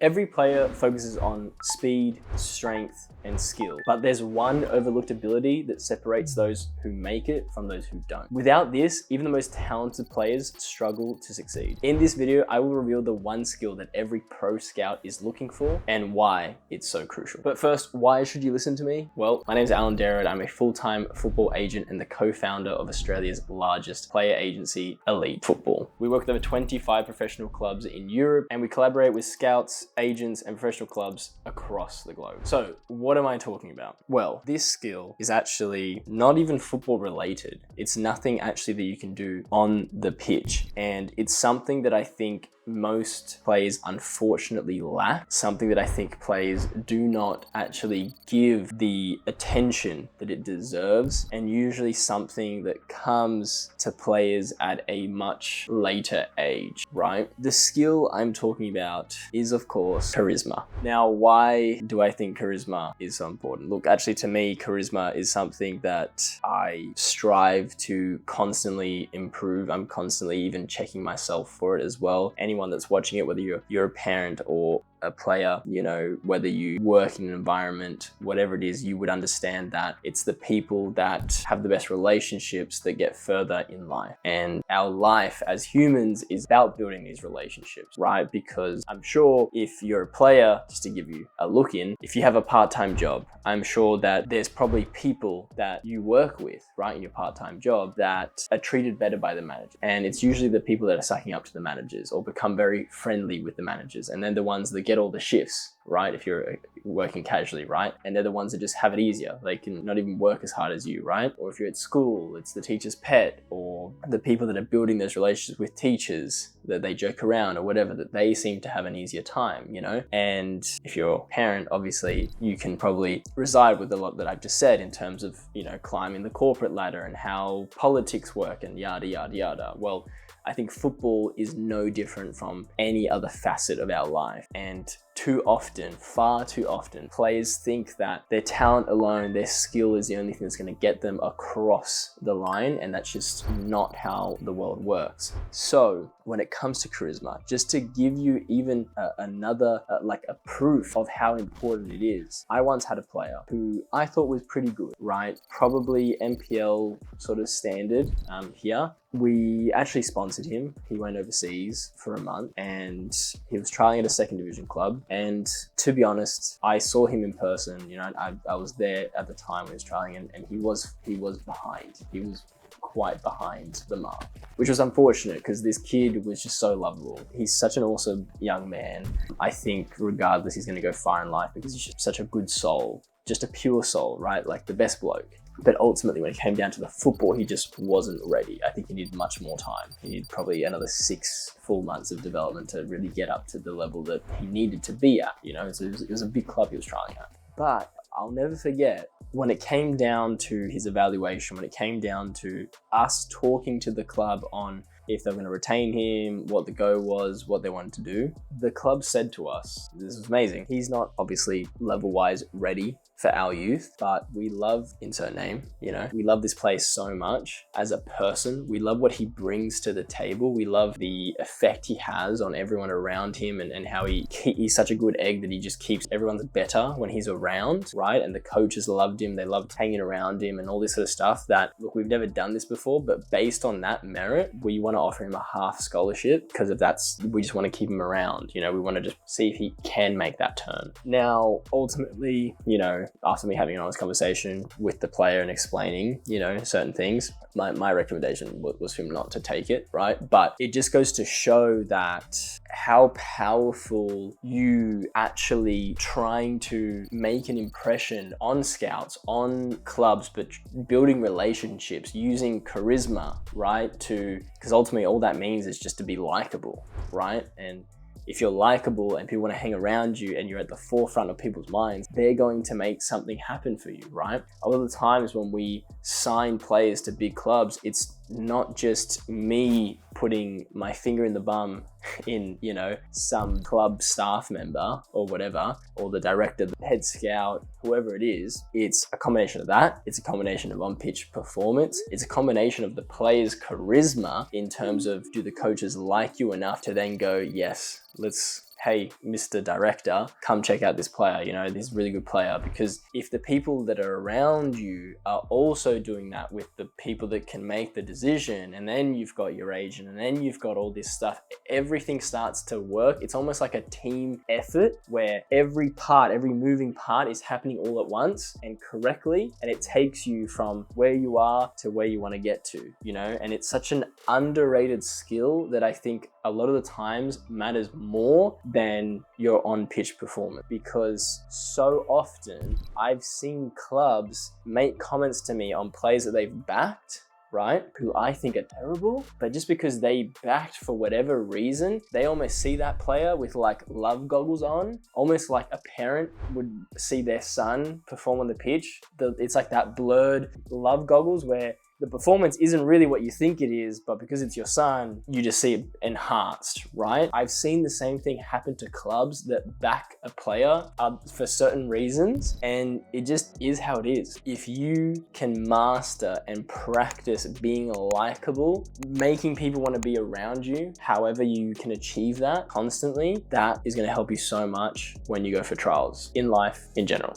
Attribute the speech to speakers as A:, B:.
A: Every player focuses on speed, strength, and skill, but there's one overlooked ability that separates those who make it from those who don't. Without this, even the most talented players struggle to succeed. In this video, I will reveal the one skill that every pro scout is looking for and why it's so crucial. But first, why should you listen to me? Well, my name is Alan Derrett. I'm a full-time football agent and the co-founder of Australia's largest player agency, Elite Football. We work with over 25 professional clubs in Europe, and we collaborate with scouts, agents, and professional clubs across the globe. So what am I talking about? Well, this skill is actually not even football related. It's nothing actually that you can do on the pitch. And it's something that I think most players unfortunately lack, something that I think players do not actually give the attention that it deserves, and usually something that comes to players at a much later age, right? The skill I'm talking about is, of course, charisma. Now, why do I think charisma is so important? Look, actually to me, charisma is something that I strive to constantly improve. I'm constantly even checking myself for it as well. Anyone that's watching it, whether you're a parent or a player, you know, whether you work in an environment, whatever it is, you would understand that it's the people that have the best relationships that get further in life. And our life as humans is about building these relationships, right? Because I'm sure if you're a player, just to give you a look in, if you have a part-time job, I'm sure that there's probably people that you work with, right, in your part-time job that are treated better by the manager. And it's usually the people that are sucking up to the managers or become very friendly with the managers. And then the ones that get all the shifts, right? If you're working casually, right? And they're the ones that just have it easier. They can not even work as hard as you, right? Or if you're at school, it's the teacher's pet or the people that are building those relationships with teachers that they joke around or whatever, that they seem to have an easier time, you know? And if you're a parent, obviously you can probably reside with a lot that I've just said in terms of, you know, climbing the corporate ladder and how politics work and yada, yada, yada. Well, I think football is no different from any other facet of our life. And too often, far too often, players think that their talent alone, their skill is the only thing that's going to get them across the line. And that's just not how the world works. So when it comes to charisma, just to give you even another, like a proof of how important it is, I once had a player who I thought was pretty good, right? Probably NPL sort of standard here. We actually sponsored him. He went overseas for a month and he was trialing at a second division club. And to be honest, I saw him in person. You know, I was there at the time when he was trialing, and he was behind. He was quite behind the mark, which was unfortunate because this kid was just so lovable. He's such an awesome young man. I think regardless, he's going to go far in life because he's just such a good soul, just a pure soul, right? Like the best bloke. But ultimately, when it came down to the football, he just wasn't ready. I think he needed much more time. He needed probably another 6 full months of development to really get up to the level that he needed to be at, you know? So it was a big club he was trying at. But I'll never forget when it came down to his evaluation, when it came down to us talking to the club on if they're going to retain him, what the go was, what they wanted to do. The club said to us, this is amazing, he's not obviously level-wise ready for our youth, but we love, insert name, you know, we love this player so much as a person. We love what he brings to the table. We love the effect he has on everyone around him and how he's such a good egg that he just keeps everyone's better when he's around, right? And the coaches loved him. They loved hanging around him and all this sort of stuff that, look, we've never done this before, but based on that merit, we want to offer him a half scholarship because we just want to keep him around. You know, we want to just see if he can make that turn. Now, ultimately, you know, after me having an honest conversation with the player and explaining, you know, certain things, my recommendation was for him not to take it, right? But it just goes to show that how powerful you actually trying to make an impression on scouts, on clubs, but building relationships, using charisma, right? Because ultimately all that means is just to be likable, right? And if you're likable and people want to hang around you and you're at the forefront of people's minds, they're going to make something happen for you, right? A lot of the times when we sign players to big clubs, it's not just me putting my finger in the bum in, you know, some club staff member or whatever, or the director, the head scout, whoever it is. It's a combination of that. It's a combination of on-pitch performance. It's a combination of the player's charisma in terms of, do the coaches like you enough to then go, yes, let's hey, Mr. Director, come check out this player, you know, this really good player. Because if the people that are around you are also doing that with the people that can make the decision, and then you've got your agent, and then you've got all this stuff, everything starts to work. It's almost like a team effort where every moving part is happening all at once and correctly, and it takes you from where you are to where you want to get to, you know. And it's such an underrated skill that I think a lot of the times matters more than your on-pitch performance, because so often I've seen clubs make comments to me on players that they've backed, right, who I think are terrible, but just because they backed for whatever reason, they almost see that player with like love goggles on, almost like a parent would see their son perform on the pitch. It's like that blurred love goggles where the performance isn't really what you think it is, but because it's your son, you just see it enhanced, right? I've seen the same thing happen to clubs that back a player for certain reasons, and it just is how it is. If you can master and practice being likable, making people want to be around you, however you can achieve that constantly, that is going to help you so much when you go for trials in life in general.